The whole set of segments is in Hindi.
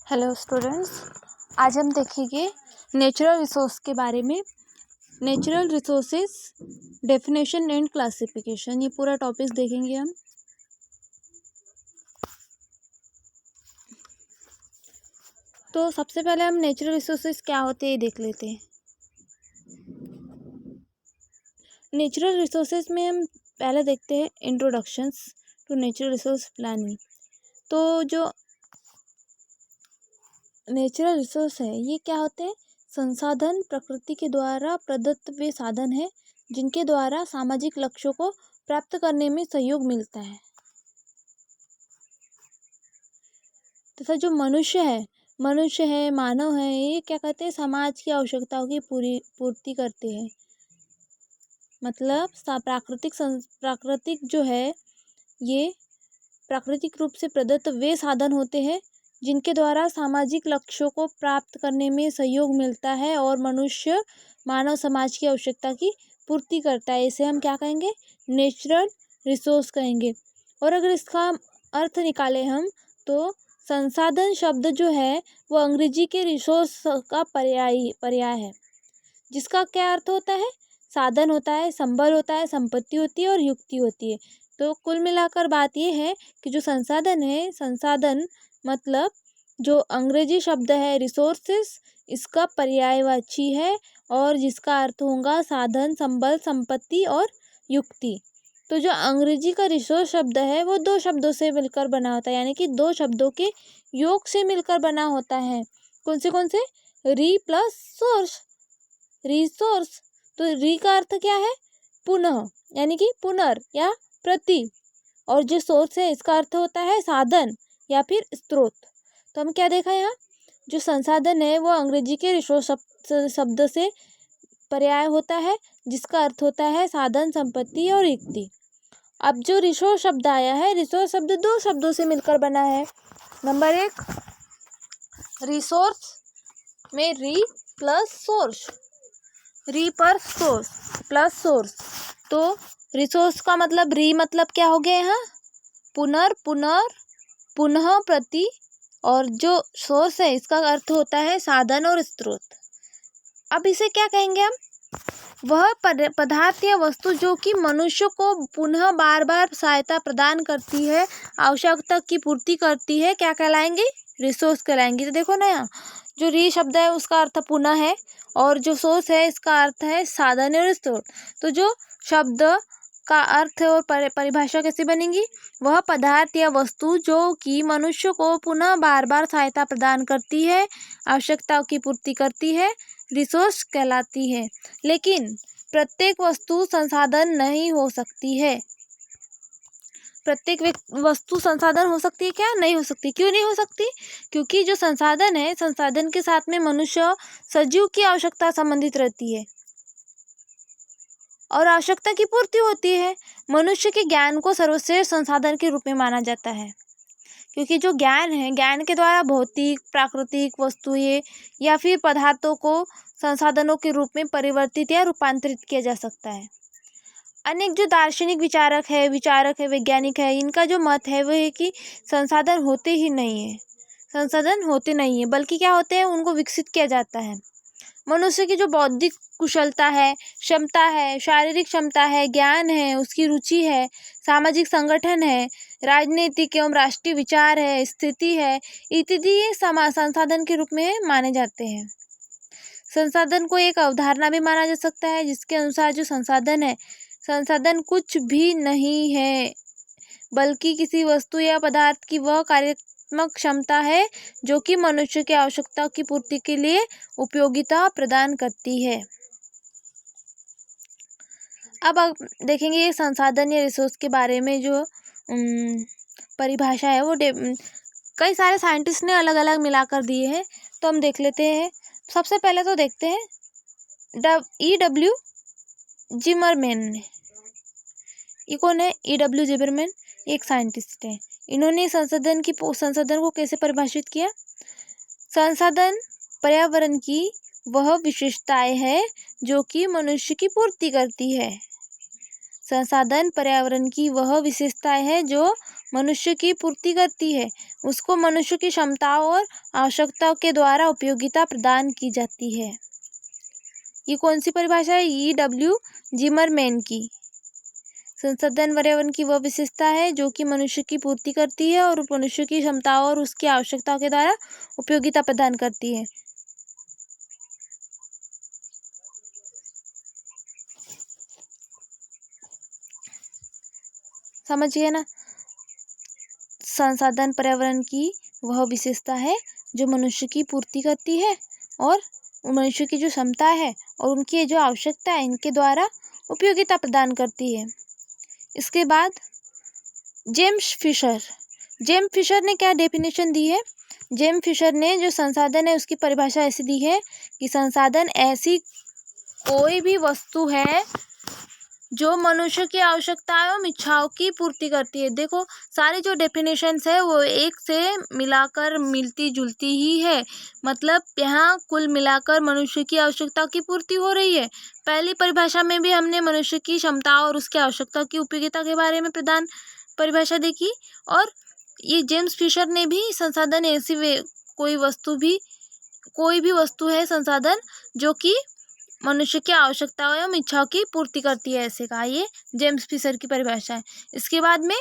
हेलो स्टूडेंट्स, आज हम देखेंगे नेचुरल रिसोर्स के बारे में। Natural resources definition and classification, ये पूरा टॉपिक देखेंगे हम। तो सबसे पहले हम नेचुरल रिसोर्सेज क्या होते हैं ये देख लेते हैं। नेचुरल रिसोर्सेज में हम पहले देखते हैं introductions to natural resource planning. तो जो नेचुरल रिसोर्स है ये क्या होते हैं? संसाधन प्रकृति के द्वारा प्रदत्त वे साधन है जिनके द्वारा सामाजिक लक्ष्यों को प्राप्त करने में सहयोग मिलता है तथा जो मनुष्य है मानव है, ये क्या कहते हैं? समाज की आवश्यकताओं की पूर्ति करते हैं। मतलब प्राकृतिक जो है ये प्राकृतिक रूप से प्रदत्त वे साधन होते हैं जिनके द्वारा सामाजिक लक्ष्यों को प्राप्त करने में सहयोग मिलता है और मनुष्य मानव समाज की आवश्यकता की पूर्ति करता है। इसे हम क्या कहेंगे? नेचुरल रिसोर्स कहेंगे। और अगर इसका अर्थ निकालें हम तो संसाधन शब्द जो है वो अंग्रेजी के रिसोर्स का पर्याय है, जिसका क्या अर्थ होता है? साधन होता है, संबल होता है, संपत्ति होती है और युक्ति होती है। तो कुल मिलाकर बात यह है कि जो संसाधन मतलब जो अंग्रेजी शब्द है रिसोर्सेस, इसका पर्यायवाची है और जिसका अर्थ होगा साधन, संबल, संपत्ति और युक्ति। तो जो अंग्रेजी का रिसोर्स शब्द है वो दो शब्दों से मिलकर बना होता है, यानी कि दो शब्दों के योग से मिलकर बना होता है। कौन से? री प्लस सोर्स, रिसोर्स। तो री का अर्थ क्या है? पुनः, यानी कि पुनर् या प्रति। और जो सोर्स है इसका अर्थ होता है साधन या फिर स्रोत। तो हम क्या देखा यहाँ? जो संसाधन है वो अंग्रेजी के रिसोर्स शब्द से पर्याय होता है जिसका अर्थ होता है साधन, संपत्ति और युक्ति। अब जो रिसोर्स शब्द आया है, रिसोर्स शब्द दो शब्दों से मिलकर बना है। नंबर 1, रिसोर्स में री प्लस सोर्स, री पर सोर्स प्लस सोर्स। तो रिसोर्स का मतलब री मतलब क्या हो गया यहाँ? पुनः, प्रति। और जो सोर्स है इसका अर्थ होता है साधन और स्रोत। अब इसे क्या कहेंगे हम? वह पदार्थ या वस्तु जो कि मनुष्य को पुनः बार बार सहायता प्रदान करती है, आवश्यकता की पूर्ति करती है, क्या कहलाएंगे? रिसोर्स कहलाएंगे। तो देखो ना, यहाँ जो री शब्द है उसका अर्थ पुनः है और जो सोर्स है इसका अर्थ है साधन और स्रोत। तो जो शब्द का अर्थ और परिभाषा कैसी बनेगी? वह पदार्थ या वस्तु जो कि मनुष्य को पुनः बार बार सहायता प्रदान करती है, आवश्यकताओं की पूर्ति करती है, रिसोर्स कहलाती है। लेकिन प्रत्येक वस्तु संसाधन नहीं हो सकती है। प्रत्येक वस्तु संसाधन हो सकती है क्या? नहीं हो सकती। क्यों नहीं हो सकती? क्योंकि जो संसाधन है, संसाधन के साथ में मनुष्य सजीव की आवश्यकता संबंधित रहती है और आवश्यकता की पूर्ति होती है। मनुष्य के ज्ञान को सर्वश्रेष्ठ संसाधन के रूप में माना जाता है, क्योंकि जो ज्ञान है, ज्ञान के द्वारा भौतिक, प्राकृतिक वस्तुएं या फिर पदार्थों को संसाधनों के रूप में परिवर्तित या रूपांतरित किया जा सकता है। अनेक जो दार्शनिक विचारक है, वैज्ञानिक है, इनका जो मत है वो है कि संसाधन होते नहीं है, बल्कि क्या होते हैं? उनको विकसित किया जाता है। मनुष्य की जो बौद्धिक कुशलता है, क्षमता है, शारीरिक क्षमता है, ज्ञान है, उसकी रुचि है, सामाजिक संगठन है, राजनीतिक एवं राष्ट्रीय विचार है, स्थिति है, इत्यादि ये संसाधन के रूप में माने जाते हैं। संसाधन को एक अवधारणा भी माना जा सकता है जिसके अनुसार जो संसाधन कुछ भी नहीं है, बल्कि किसी वस्तु या पदार्थ की वह कार्यात्मक क्षमता है जो कि मनुष्य की आवश्यकताओं की पूर्ति के लिए उपयोगिता प्रदान करती है। अब आप देखेंगे ये संसाधन या रिसोर्स के बारे में जो परिभाषा है वो कई सारे साइंटिस्ट ने अलग अलग मिलाकर दिए हैं। तो हम देख लेते हैं। सबसे पहले तो देखते हैं E.W. जिमरमैन ने। ये कौन है? E.W. जिमरमैन एक साइंटिस्ट है। इन्होंने संसाधन को कैसे परिभाषित किया? संसाधन पर्यावरण की वह विशेषताएं है जो कि मनुष्य की पूर्ति करती है। संसाधन पर्यावरण की वह विशेषताएं है जो मनुष्य की पूर्ति करती है, उसको मनुष्य की क्षमताओं और आवश्यकताओं के द्वारा उपयोगिता प्रदान की जाती है। ये कौन सी परिभाषा है? E.W. जिमरमैन की। संसाधन पर्यावरण की वह विशेषता है जो कि मनुष्य की पूर्ति करती है और मनुष्य की क्षमताओं और उसकी आवश्यकताओं के द्वारा उपयोगिता प्रदान करती है। समझिए ना, संसाधन पर्यावरण की वह विशेषता है जो मनुष्य की पूर्ति करती है और मनुष्य की जो क्षमता है और उनकी जो आवश्यकता है इनके द्वारा उपयोगिता प्रदान करती है। इसके बाद जेम्स फिशर ने क्या डेफिनेशन दी है? जेम्स फिशर ने जो संसाधन है उसकी परिभाषा ऐसी दी है कि संसाधन ऐसी कोई भी वस्तु है जो मनुष्य की आवश्यकताओं एवं इच्छाओं की पूर्ति करती है। देखो, सारी जो डेफिनेशंस है वो एक से मिलाकर मिलती जुलती ही है, मतलब यहाँ कुल मिलाकर मनुष्य की आवश्यकता की पूर्ति हो रही है। पहली परिभाषा में भी हमने मनुष्य की क्षमताओं और उसकी आवश्यकता की उपयोगिता के बारे में प्रदान परिभाषा देखी, और ये जेम्स फिशर ने भी संसाधन ऐसी कोई भी वस्तु है संसाधन जो कि मनुष्य की आवश्यकताओं एवं इच्छाओं की पूर्ति करती है, ऐसे कहा। ये जेम्स फिशर की परिभाषा है। इसके बाद में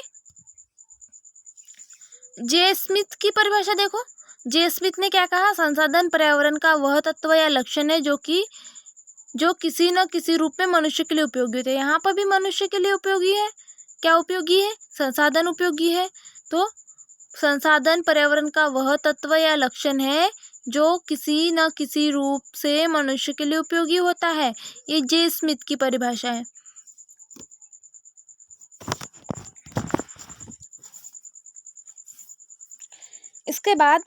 जे स्मिथ की परिभाषा देखो। जे स्मिथ ने क्या कहा? संसाधन पर्यावरण का वह तत्व या लक्षण है जो किसी न किसी रूप में मनुष्य के लिए उपयोगी होते हैं। यहाँ पर भी मनुष्य के लिए उपयोगी है। क्या उपयोगी है? संसाधन उपयोगी है। तो संसाधन पर्यावरण का वह तत्व या लक्षण है जो किसी न किसी रूप से मनुष्य के लिए उपयोगी होता है। ये जे स्मिथ की परिभाषा है। इसके बाद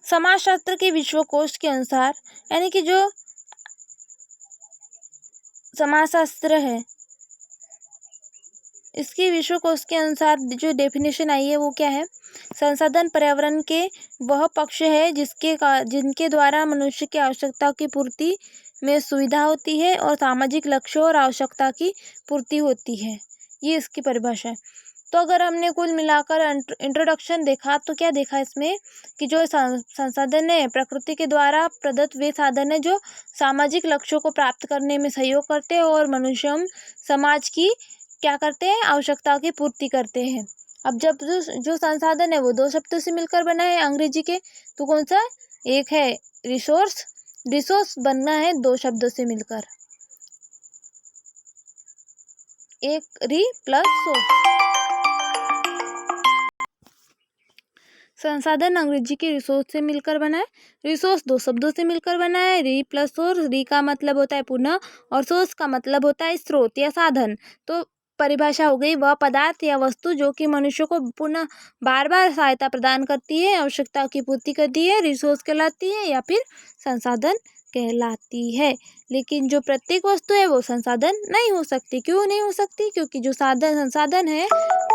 समाजशास्त्र के विश्वकोश के अनुसार, यानी कि जो समाजशास्त्र है इसके विश्वकोश के अनुसार जो डेफिनेशन आई है वो क्या है? संसाधन पर्यावरण के वह पक्ष है जिनके द्वारा मनुष्य की आवश्यकता की पूर्ति में सुविधा होती है और सामाजिक लक्ष्यों और आवश्यकता की पूर्ति होती है। ये इसकी परिभाषा है। तो अगर हमने कुल मिलाकर इंट्रोडक्शन देखा तो क्या देखा इसमें कि जो संसाधन है प्रकृति के द्वारा प्रदत्त वे साधन है जो सामाजिक लक्ष्यों को प्राप्त करने में सहयोग करते हैं और मनुष्य समाज की क्या करते हैं? आवश्यकता की पूर्ति करते हैं। अब जब जो संसाधन है वो दो शब्दों से मिलकर बना है अंग्रेजी के, तो कौन सा? एक है रिसोर्स बनना है दो शब्दों से मिलकर, एक री प्लस सोर्स। संसाधन अंग्रेजी के रिसोर्स से मिलकर बना है, रिसोर्स दो शब्दों से मिलकर बना है, री प्लस सोर्स। री का मतलब होता है पुनः और सोर्स का मतलब होता है स्रोत या साधन। तो परिभाषा हो गई वह पदार्थ या वस्तु जो कि मनुष्य को पुनः बार बार सहायता प्रदान करती है, आवश्यकता की पूर्ति करती है, रिसोर्स कहलाती है या फिर संसाधन कहलाती है। लेकिन जो प्रत्येक वस्तु है वो संसाधन नहीं हो सकती। क्यों नहीं हो सकती? क्योंकि जो संसाधन है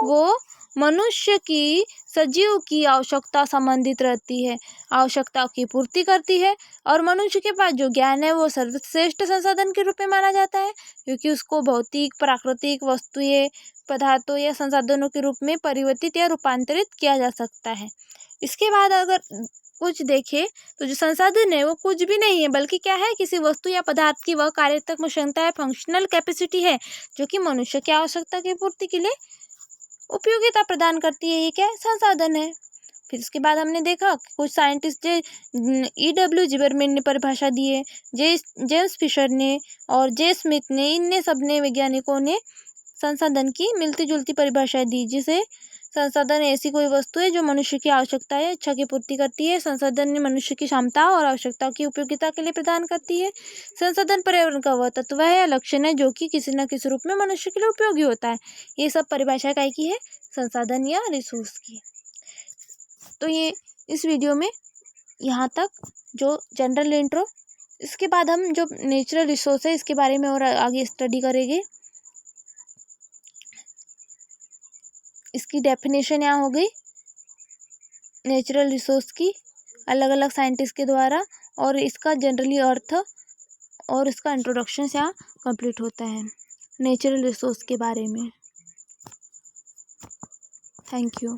वो मनुष्य की सजीव की आवश्यकता संबंधित रहती है, आवश्यकताओं की पूर्ति करती है, और मनुष्य के पास जो ज्ञान है वो सर्वश्रेष्ठ संसाधन के रूप में माना जाता है, क्योंकि उसको भौतिक प्राकृतिक वस्तुएं पदार्थों या संसाधनों के रूप में परिवर्तित या रूपांतरित किया जा सकता है। इसके बाद अगर कुछ देखें तो जो संसाधन है वो कुछ भी नहीं है, बल्कि क्या है? किसी वस्तु या पदार्थ की वह कार्यात्मक क्षमता है, फंक्शनल कैपेसिटी है, जो कि मनुष्य की आवश्यकता की पूर्ति के लिए उपयोगिता प्रदान करती है। ये क्या है? संसाधन है। फिर इसके बाद हमने देखा कुछ साइंटिस्ट E.W. जिबरमैन ने परिभाषा दी है, जेम्स फिशर ने और जे स्मिथ ने, इनने सबने वैज्ञानिकों ने संसाधन की मिलती जुलती परिभाषा दी, जिसे संसाधन ऐसी कोई वस्तु है जो मनुष्य की आवश्यकता है इच्छा की पूर्ति करती है। संसाधन ने मनुष्य की क्षमता और आवश्यकता की उपयोगिता के लिए प्रदान करती है। संसाधन पर्यावरण का वह तत्व है या लक्षण है जो कि किसी न किसी रूप में मनुष्य के लिए उपयोगी होता है। ये सब परिभाषा काय की है? संसाधन या रिसोर्स की। तो ये इस वीडियो में यहाँ तक जो जनरल इंट्रो। इसके बाद हम जो नेचुरल रिसोर्स है इसके बारे में और आगे स्टडी करेंगे। इसकी डेफिनेशन यहाँ हो गई नेचुरल रिसोर्स की अलग अलग साइंटिस्ट के द्वारा, और इसका जनरली अर्थ और इसका इंट्रोडक्शन यहाँ कंप्लीट होता है नेचुरल रिसोर्स के बारे में। Thank you.